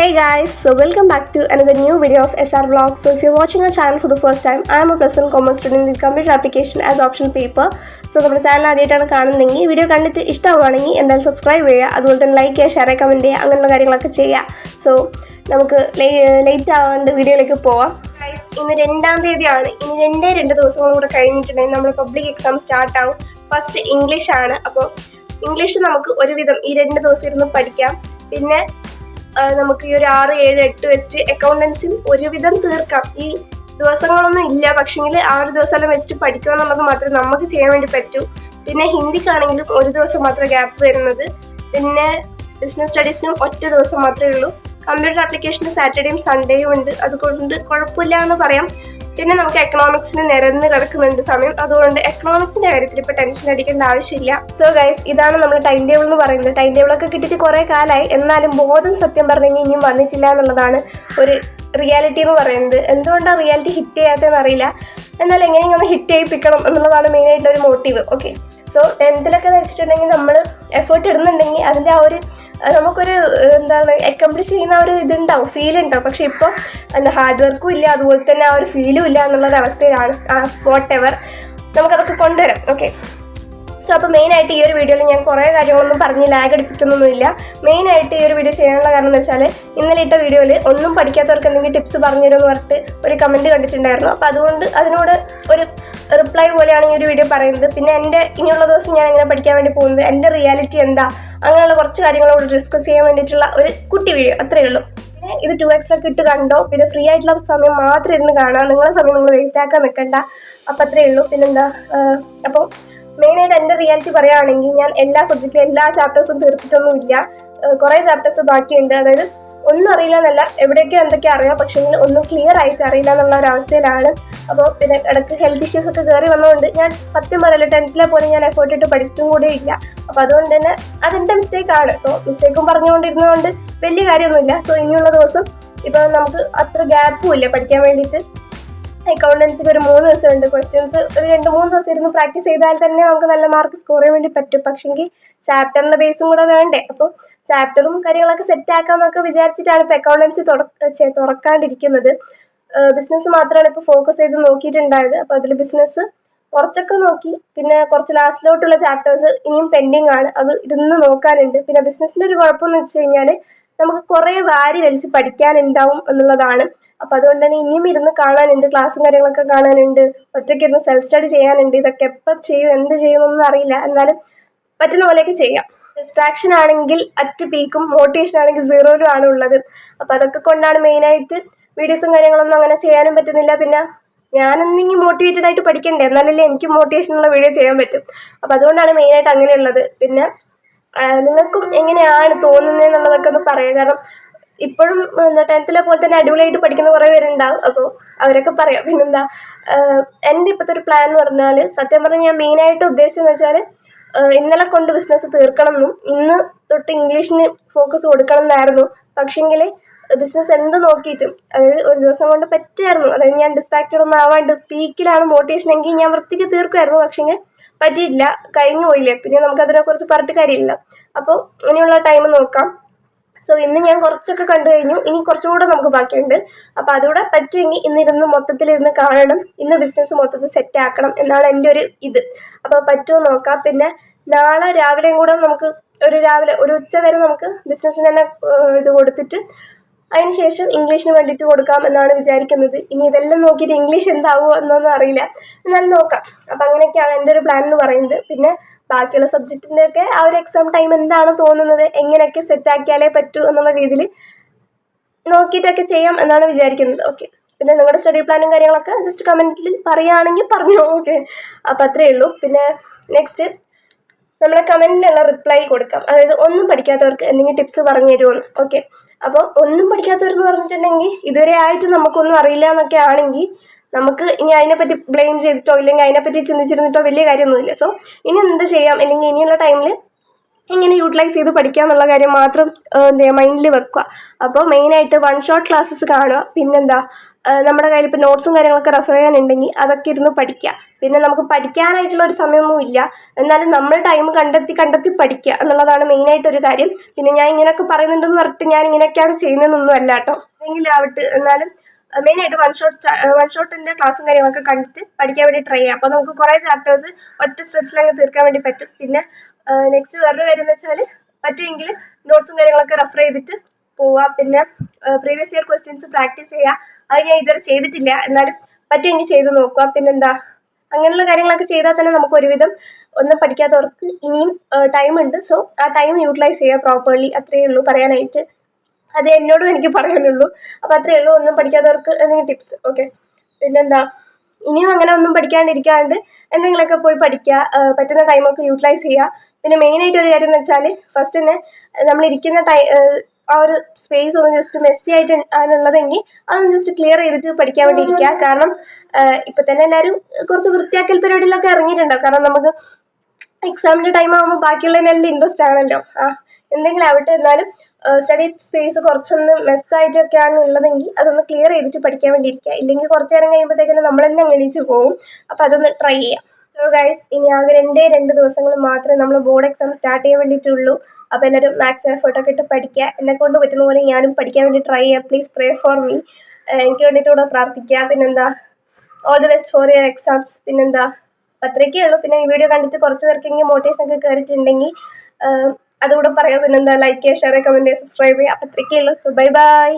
Hey guys, so welcome back to another new video of SR Vlog. So if you're watching our channel for the first time, I am a plus 1 commerce student with computer application as option paper. So നമ്മുടെ channel ആദ്യമായിട്ടാണ് കാണുന്നതെങ്കിൽ video കണ്ടിട്ട് ഇഷ്ടമാണെങ്കിൽ എന്തായാലും subscribe ചെയ്യുക, അതുപോലെ തന്നെ like ചെയ്യുക, ഷെയർ ചെയ്യുക, കമൻറ്റ് ചെയ്യുക, അങ്ങനെയുള്ള കാര്യങ്ങളൊക്കെ ചെയ്യുക. സോ നമുക്ക് ലേറ്റ് ആവാണ്ട് വീഡിയോയിലേക്ക് പോവാം. ഇന്ന് 2-ാം തീയതിയാണ്. ഇനി 2 ദിവസങ്ങളും കൂടെ കഴിഞ്ഞിട്ടുണ്ടെങ്കിൽ നമ്മുടെ പബ്ലിക് എക്സാം സ്റ്റാർട്ട് ആവും. ഫസ്റ്റ് ഇംഗ്ലീഷ് ആണ്. അപ്പോൾ ഇംഗ്ലീഷ് നമുക്ക് ഒരുവിധം ഈ 2 ദിവസം ഇരുന്ന് പഠിക്കാം. പിന്നെ നമുക്ക് ഈ ഒരു 6, 7, 8 വെച്ചിട്ട് അക്കൗണ്ടൻസിൽ ഒരുവിധം തീർക്കാം. ഈ ദിവസങ്ങളൊന്നും ഇല്ല, പക്ഷെങ്കിൽ 6 ദിവസമെല്ലാം വെച്ചിട്ട് പഠിക്കുക എന്നുള്ളത് മാത്രമേ നമുക്ക് ചെയ്യാൻ വേണ്ടി പറ്റൂ. പിന്നെ ഹിന്ദിക്കാണെങ്കിലും ഒരു ദിവസം മാത്രമേ ഗ്യാപ്പ് വരുന്നത്. പിന്നെ ബിസിനസ് സ്റ്റഡീസിനും ഒറ്റ ദിവസം മാത്രമേ ഉള്ളൂ. കമ്പ്യൂട്ടർ ആപ്ലിക്കേഷന് സാറ്റർഡേയും സൺഡേയും ഉണ്ട്, അതുകൊണ്ട് കുഴപ്പമില്ല എന്ന് പറയാം. പിന്നെ നമുക്ക് എക്കണോമിക്സിന് നിരന്ന് കിടക്കുന്നുണ്ട് സമയം, അതുകൊണ്ട് എക്കണോമിക്സിന്റെ കാര്യത്തിൽ ഇപ്പോൾ ടെൻഷൻ അടിക്കേണ്ട ആവശ്യമില്ല. സോ ഗൈസ്, ഇതാണ് നമ്മുടെ ടൈം ടേബിൾ എന്ന് പറയുന്നത്. ടൈം ടേബിളൊക്കെ കിട്ടിയിട്ട് കുറേ കാലമായി, എന്നാലും ബോധം സത്യം പറഞ്ഞെങ്കിൽ ഇനിയും വന്നിട്ടില്ല എന്നുള്ളതാണ് ഒരു റിയാലിറ്റി എന്ന് പറയുന്നത്. എന്തുകൊണ്ടാണ് റിയാലിറ്റി ഹിറ്റ് ചെയ്യാത്തതെന്ന് അറിയില്ല, എന്നാൽ എങ്ങനെയെങ്കിലും ഒന്ന് ഹിറ്റ് ചെയ്യിപ്പിക്കണം എന്നുള്ളതാണ് മെയിനായിട്ടൊരു മോട്ടീവ്. ഓക്കെ, സോ 10th വെച്ചിട്ടുണ്ടെങ്കിൽ നമ്മൾ എഫേർട്ട് ഇടുന്നുണ്ടെങ്കിൽ അതിൻ്റെ ആ ഒരു നമുക്കൊരു അക്കംപ്ലിഷ് ചെയ്യുന്ന ഒരു ഇതുണ്ടാവും, ഫീൽ ഉണ്ടാവും. പക്ഷെ ഇപ്പോൾ ഹാർഡ് വർക്കും ഇല്ല, അതുപോലെ തന്നെ ആ ഒരു ഫീലും ഇല്ല എന്നുള്ളൊരവസ്ഥയിലാണ്. വാട്ട് എവർ, നമുക്കതൊക്കെ കൊണ്ടുവരാം. ഓക്കെ, സോ അപ്പോൾ മെയിനായിട്ട് ഈ ഒരു വീഡിയോയിൽ ഞാൻ കുറേ കാര്യങ്ങളൊന്നും പറഞ്ഞ് ലാഗ് അടിപ്പിക്കുന്നൊന്നുമില്ല. മെയിനായിട്ട് ഈ ഒരു വീഡിയോ ചെയ്യാനുള്ള കാരണം എന്ന് വെച്ചാൽ, ഇന്നലെ ഇട്ട വീഡിയോയിൽ ഒന്നും പഠിക്കാത്തവർക്ക് എന്തെങ്കിലും ടിപ്സ് പറഞ്ഞുതരുമെന്ന് പറഞ്ഞിട്ട് ഒരു കമൻറ്റ് കണ്ടിട്ടുണ്ടായിരുന്നു. അപ്പോൾ അതുകൊണ്ട് അതിനോട് ഒരു റിപ്ലൈ പോലെയാണ് ഈ ഒരു വീഡിയോ പറയുന്നത്. പിന്നെ എൻ്റെ ഇനിയുള്ള ദിവസം ഞാൻ എങ്ങനെ പഠിക്കാൻ വേണ്ടി പോകുന്നത്, എൻ്റെ റിയാലിറ്റി എന്താ, അങ്ങനെയുള്ള കുറച്ച് കാര്യങ്ങളോട് ഡിസ്കസ് ചെയ്യാൻ വേണ്ടിയിട്ടുള്ള ഒരു കുട്ടി വീഡിയോ, അത്രയേ ഉള്ളൂ. പിന്നെ ഇത് 2x ഇട്ട് കണ്ടോ, പിന്നെ ഫ്രീ ആയിട്ടുള്ള സമയം മാത്രം ഇരുന്ന് കാണാം, നിങ്ങളുടെ സമയം നിങ്ങൾ വേസ്റ്റ് ആക്കാൻ നിൽക്കണ്ട. അപ്പം അത്രയേ ഉള്ളൂ. പിന്നെന്താ, അപ്പോൾ മെയിനായിട്ട് എൻ്റെ റിയാലിറ്റി പറയുകയാണെങ്കിൽ, ഞാൻ എല്ലാ സബ്ജക്റ്റിലും എല്ലാ ചാപ്റ്റേഴ്സും തീർത്തിട്ടൊന്നുമില്ല. കുറേ ചാപ്റ്റേഴ്സ് ബാക്കിയുണ്ട്. അതായത് ഒന്നും അറിയില്ല എന്നല്ല, എവിടെയൊക്കെ എന്തൊക്കെ അറിയാം, പക്ഷേ ഒന്നും ക്ലിയർ ആയിട്ട് അറിയില്ല എന്നുള്ള ഒരവസ്ഥയിലാണ്. അപ്പോൾ പിന്നെ ഇടയ്ക്ക് ഹെൽത്ത് ഇഷ്യൂസ് ഒക്കെ കയറി വന്നതുകൊണ്ട് ഞാൻ സത്യം പറയല്ല 10th പോലെ ഞാൻ എഫേർട്ട് ഇട്ട് പഠിച്ചിട്ടും കൂടെ ഇല്ല. അപ്പോൾ അതുകൊണ്ട് തന്നെ അതെൻ്റെ മിസ്റ്റേക്കാണ്. സോ മിസ്റ്റേക്കും പറഞ്ഞുകൊണ്ടിരുന്നതുകൊണ്ട് വലിയ കാര്യമൊന്നുമില്ല. സോ ഇനിയുള്ള ദിവസം ഇപ്പോൾ നമുക്ക് അത്ര ഗ്യാപ്പും ഇല്ല പഠിക്കാൻ വേണ്ടിയിട്ട്. അക്കൗണ്ടൻസിക്ക് ഒരു 3 ദിവസമുണ്ട്. ക്വസ്റ്റ്യൻസ് ഒരു 2-3 ദിവസം ഇരുന്ന് പ്രാക്ടീസ് ചെയ്താൽ തന്നെ നമുക്ക് നല്ല മാർക്ക് സ്കോർ ചെയ്യാൻ വേണ്ടി പറ്റും. പക്ഷെങ്കിൽ ചാപ്റ്ററിൻ്റെ ബേസും കൂടെ വേണ്ടേ. അപ്പോൾ ചാപ്റ്ററും കാര്യങ്ങളൊക്കെ സെറ്റ് ആക്കാമെന്നൊക്കെ വിചാരിച്ചിട്ടാണ് ഇപ്പോൾ അക്കൗണ്ടൻസി തുറക്കാണ്ടിരിക്കുന്നത്. ബിസിനസ് മാത്രമാണ് ഇപ്പോൾ ഫോക്കസ് ചെയ്ത് നോക്കിയിട്ടുണ്ടായത്. അപ്പോൾ അതിൽ ബിസിനസ് കുറച്ചൊക്കെ നോക്കി, പിന്നെ കുറച്ച് ലാസ്റ്റിലോട്ടുള്ള ചാപ്റ്റേഴ്സ് ഇനിയും പെൻഡിങ് ആണ്, അത് ഇരുന്ന് നോക്കാനുണ്ട്. പിന്നെ ബിസിനസ്സിൻ്റെ ഒരു കുഴപ്പമെന്ന് വെച്ച് കഴിഞ്ഞാൽ നമുക്ക് കുറേ വാരി വലിച്ച് പഠിക്കാനുണ്ടാവും എന്നുള്ളതാണ്. അപ്പോൾ അതുകൊണ്ട് തന്നെ ഇനിയും ഇരുന്ന് കാണാനുണ്ട്, ക്ലാസ്സും കാര്യങ്ങളൊക്കെ കാണാനുണ്ട്, ഒറ്റയ്ക്ക് ഇരുന്ന് സെൽഫ് സ്റ്റഡി ചെയ്യാനുണ്ട്. ഇതൊക്കെ എപ്പോൾ ചെയ്യും, എന്ത് ചെയ്യുമെന്നൊന്നും അറിയില്ല, എന്നാലും പറ്റുന്ന പോലെയൊക്കെ ചെയ്യാം. ഡിസ്ട്രാക്ഷൻ ആണെങ്കിൽ അറ്റ് പീക്കും, മോട്ടിവേഷൻ ആണെങ്കിൽ 0-ലും ആണ് ഉള്ളത്. അപ്പോൾ അതൊക്കെ കൊണ്ടാണ് മെയിനായിട്ട് വീഡിയോസും കാര്യങ്ങളൊന്നും അങ്ങനെ ചെയ്യാനും പറ്റുന്നില്ല. പിന്നെ ഞാനെന്തെങ്കിലും മോട്ടിവേറ്റഡ് ആയിട്ട് പഠിക്കണ്ടേ, എന്നാലല്ലേ എനിക്ക് മോട്ടിവേഷനുള്ള വീഡിയോ ചെയ്യാൻ പറ്റും. അപ്പോൾ അതുകൊണ്ടാണ് മെയിനായിട്ട് അങ്ങനെയുള്ളത്. പിന്നെ നിങ്ങൾക്കും എങ്ങനെയാണ് തോന്നുന്നത് എന്നുള്ളതൊക്കെ ഒന്ന് പറയാം. കാരണം ഇപ്പോഴും 10th പോലെ തന്നെ അടിപൊളിയായിട്ട് പഠിക്കുന്ന കുറേ പേരുണ്ടാവും. അപ്പോൾ അവരൊക്കെ പറയാം. പിന്നെന്താ, എൻ്റെ ഇപ്പോഴത്തെ ഒരു പ്ലാൻ എന്ന് പറഞ്ഞാൽ, സത്യം പറഞ്ഞാൽ ഞാൻ മെയിനായിട്ട് ഉദ്ദേശിച്ചതെന്ന് വെച്ചാൽ, ഇന്നലെ കൊണ്ട് ബിസിനസ് തീർക്കണം എന്നും ഇന്ന് തൊട്ട് ഇംഗ്ലീഷിന് ഫോക്കസ് കൊടുക്കണം എന്നായിരുന്നു. പക്ഷെങ്കിൽ ബിസിനസ് എന്ത് നോക്കിയിട്ടും, അതായത് ഒരു ദിവസം കൊണ്ട് പറ്റുമായിരുന്നു. അതായത് ഞാൻ ഡിസ്ട്രാക്റ്റഡ് ഒന്നും ആവാണ്ട് പീക്കിലാണ് മോട്ടിവേഷൻ എങ്കിൽ ഞാൻ വൃത്തിക്ക് തീർക്കുമായിരുന്നു. പക്ഷെങ്കിൽ പറ്റിയില്ല, കഴിഞ്ഞു പോയില്ലേ, പിന്നെ നമുക്കതിനെക്കുറിച്ച് പറഞ്ഞിട്ട് കാര്യമില്ല. അപ്പോൾ ഇനിയുള്ള ടൈം നോക്കാം. സോ ഇന്ന് ഞാൻ കുറച്ചൊക്കെ കണ്ടു കഴിഞ്ഞു, ഇനി കുറച്ചുകൂടെ നമുക്ക് ബാക്കിയുണ്ട്. അപ്പോൾ അതുകൂടെ പറ്റുമെങ്കിൽ ഇന്നിരുന്ന് മൊത്തത്തിലിരുന്ന് കാണണം, ഇന്ന് ബിസിനസ് മൊത്തത്തിൽ സെറ്റ് ആക്കണം എന്നാണ് എൻ്റെ ഒരു ഇത്. അപ്പോൾ പറ്റുമോ നോക്കാം. പിന്നെ നാളെ രാവിലെയും കൂടെ നമുക്ക് ഒരു ഉച്ച വരെ നമുക്ക് ബിസിനസ്സിന് തന്നെ ഇത് കൊടുത്തിട്ട് അതിന് ശേഷം ഇംഗ്ലീഷിന് വേണ്ടിയിട്ട് കൊടുക്കാം എന്നാണ് വിചാരിക്കുന്നത്. ഇനി ഇതെല്ലാം നോക്കിയിട്ട് ഇംഗ്ലീഷ് എന്താവുമോ എന്നൊന്നും അറിയില്ല, എന്നാലും നോക്കാം. അപ്പം അങ്ങനെയൊക്കെയാണ് എൻ്റെ ഒരു പ്ലാൻ എന്ന് പറയുന്നത്. പിന്നെ ബാക്കിയുള്ള സബ്ജക്റ്റിൻ്റെയൊക്കെ ആ ഒരു എക്സാം ടൈം എന്താണ് തോന്നുന്നത്, എങ്ങനെയൊക്കെ സെറ്റാക്കിയാലേ പറ്റൂ എന്നുള്ള രീതിയിൽ നോക്കിയിട്ടൊക്കെ ചെയ്യാം എന്നാണ് വിചാരിക്കുന്നത്. ഓക്കെ, പിന്നെ നിങ്ങളുടെ സ്റ്റഡി പ്ലാനും കാര്യങ്ങളൊക്കെ ജസ്റ്റ് കമൻറ്റിൽ പറയുകയാണെങ്കിൽ പറഞ്ഞോ. ഓക്കെ, അപ്പോൾ അത്രയേ ഉള്ളൂ. പിന്നെ നെക്സ്റ്റ് നമ്മുടെ കമൻറ്റിനുള്ള റിപ്ലൈ കൊടുക്കാം. അതായത് ഒന്നും പഠിക്കാത്തവർക്ക് എന്തെങ്കിലും ടിപ്സ് പറഞ്ഞു തരുമെന്ന്. ഓക്കെ, അപ്പോൾ ഒന്നും പഠിക്കാത്തവരെന്ന് പറഞ്ഞിട്ടുണ്ടെങ്കിൽ ഇതുവരെ ആയിട്ട് നമുക്കൊന്നും അറിയില്ല എന്നൊക്കെ ആണെങ്കിൽ നമുക്ക് ഇനി അതിനെപ്പറ്റി ബ്ലെയിം ചെയ്തിട്ടോ ഇല്ലെങ്കിൽ അതിനെപ്പറ്റി ചിന്തിച്ചിരുന്നിട്ടോ വലിയ കാര്യമൊന്നുമില്ല. സോ ഇനി എന്ത് ചെയ്യാം, അല്ലെങ്കിൽ ഇനിയുള്ള ടൈമിൽ എങ്ങനെ യൂട്ടിലൈസ് ചെയ്ത് പഠിക്കുക എന്നുള്ള കാര്യം മാത്രം മൈൻഡിൽ വെക്കുക. അപ്പോൾ മെയിനായിട്ട് 1 ഷോട്ട് ക്ലാസ്സസ് കാണുക. പിന്നെന്താ, നമ്മുടെ കയ്യിൽ ഇപ്പോൾ നോട്ട്സും കാര്യങ്ങളൊക്കെ റെഫർ ചെയ്യാനുണ്ടെങ്കിൽ അതൊക്കെ ഇരുന്ന് പഠിക്കുക. പിന്നെ നമുക്ക് പഠിക്കാനായിട്ടുള്ള ഒരു സമയമൊന്നും ഇല്ല. എന്നാലും നമ്മൾ ടൈം കണ്ടെത്തി പഠിക്കുക എന്നുള്ളതാണ് മെയിനായിട്ടൊരു കാര്യം. പിന്നെ ഞാൻ ഇങ്ങനെയൊക്കെ പറയുന്നുണ്ടെന്ന് പറഞ്ഞിട്ട് ഞാൻ ഇങ്ങനെയൊക്കെയാണ് ചെയ്യുന്നതെന്നൊന്നും അല്ല കേട്ടോ. എങ്കിലും ആവട്ടെ, എന്നാലും മെയിനായിട്ട് വൺ ഷോട്ടിൻ്റെ ക്ലാസ്സും കാര്യങ്ങളൊക്കെ കണ്ടിട്ട് പഠിക്കാൻ വേണ്ടി ട്രൈ ചെയ്യാം. അപ്പോൾ നമുക്ക് കുറേ ചാപ്റ്റേഴ്സ് ഒറ്റ സ്ട്രെച്ചിലങ്ങ് തീർക്കാൻ വേണ്ടി പറ്റും. പിന്നെ നെക്സ്റ്റ് വേറൊരു കാര്യം എന്ന് വെച്ചാൽ പറ്റുമെങ്കിൽ നോട്ട്സും കാര്യങ്ങളൊക്കെ റെഫർ ചെയ്തിട്ട് പോവുക. പിന്നെ പ്രീവിയസ് ഇയർ ക്വസ്റ്റ്യൻസ് പ്രാക്ടീസ് ചെയ്യുക. അത് ഞാൻ ഇതുവരെ ചെയ്തിട്ടില്ല, എന്നാലും പറ്റുമെങ്കിൽ ചെയ്ത് നോക്കുക. പിന്നെന്താ, അങ്ങനെയുള്ള കാര്യങ്ങളൊക്കെ ചെയ്താൽ തന്നെ നമുക്ക് ഒരുവിധം ഒന്നും പഠിക്കാത്തവർക്ക് ഇനിയും ടൈമുണ്ട്. സോ ആ ടൈം യൂട്ടിലൈസ് ചെയ്യുക പ്രോപ്പർലി. അത്രയേ ഉള്ളൂ പറയാനായിട്ട്. അത് എന്നോടും എനിക്ക് പറയാനുള്ളൂ. അപ്പോൾ അത്രയേ ഉള്ളൂ. ഒന്നും പഠിക്കാത്തവർക്ക് എന്തെങ്കിലും ടിപ്സ്. ഓക്കെ, പിന്നെന്താ, ഇനിയും അങ്ങനെ ഒന്നും പഠിക്കാണ്ടിരിക്കാണ്ട് എന്തെങ്കിലുമൊക്കെ പോയി പഠിക്കുക. പറ്റുന്ന ടൈമൊക്കെ യൂട്ടിലൈസ് ചെയ്യുക. പിന്നെ മെയിനായിട്ട് ഒരു കാര്യം എന്ന് വെച്ചാൽ ഫസ്റ്റ് തന്നെ നമ്മളിരിക്കുന്ന ആ ഒരു സ്പേസ് ഒന്ന് ജസ്റ്റ് മെസ്സി ആയിട്ട് ആണുള്ളതെങ്കിൽ അതൊന്ന് ജസ്റ്റ് ക്ലിയർ ചെയ്തിട്ട് പഠിക്കാൻ വേണ്ടി ഇരിക്കുക. കാരണം ഇപ്പം തന്നെ എല്ലാവരും കുറച്ച് വൃത്തിയാക്കൽ പരിപാടിയിലൊക്കെ ഇറങ്ങിയിട്ടുണ്ടാവും. കാരണം നമുക്ക് എക്സാമിൻ്റെ ടൈം ആകുമ്പോൾ ബാക്കിയുള്ളതിനെല്ലാം ഇൻട്രസ്റ്റ് ആണല്ലോ. എന്തെങ്കിലും ആവട്ടെ, എന്നാലും സ്റ്റഡി സ്പേസ് കുറച്ചൊന്ന് മെസ്സായിട്ടൊക്കെയാണ് ഉള്ളതെങ്കിൽ അതൊന്ന് ക്ലിയർ ചെയ്തിട്ട് പഠിക്കാൻ വേണ്ടി ഇരിക്കുക. ഇല്ലെങ്കിൽ കുറച്ച് നേരം കഴിയുമ്പോഴത്തേക്കും നമ്മൾ തന്നെ എണീച്ച് പോകും. അപ്പോൾ അതൊന്ന് ട്രൈ ചെയ്യാം. സോ ഗൈസ്, ഇനി ആകെ 2 ദിവസങ്ങൾ മാത്രമേ നമ്മൾ ബോർഡ് എക്സാം സ്റ്റാർട്ട് ചെയ്യാൻ വേണ്ടിയിട്ടുള്ളൂ. അപ്പോൾ എല്ലാവരും മാക്സിമം എഫേർട്ടൊക്കെ ഇട്ട് പഠിക്കുക. എന്നെക്കൊണ്ട് പറ്റുന്ന പോലെ ഞാനും പഠിക്കാൻ വേണ്ടി ട്രൈ ചെയ്യാം. Please pray for me. എനിക്ക് വേണ്ടിയിട്ട് കൂടെ പ്രാർത്ഥിക്കുക. പിന്നെന്താ, all the best for your exams. പിന്നെന്താ, അത്രയൊക്കെ ഉള്ളൂ. പിന്നെ ഈ വീഡിയോ കണ്ടിട്ട് കുറച്ച് പേർക്കെങ്കിലും മോട്ടിവേഷൻ ഒക്കെ കയറിയിട്ടുണ്ടെങ്കിൽ അതുകൂടെ പറയാം. പിന്നെന്താ, ലൈക്ക് ചെയ്യുക, ഷെയർ ചെയ്യുക, കമൻറ്റ് ചെയ്യുക, സബ്സ്ക്രൈബ് ചെയ്യുക. അപ്പോൾ അത്രയൊക്കെ ഉള്ളൂ. So bye bye.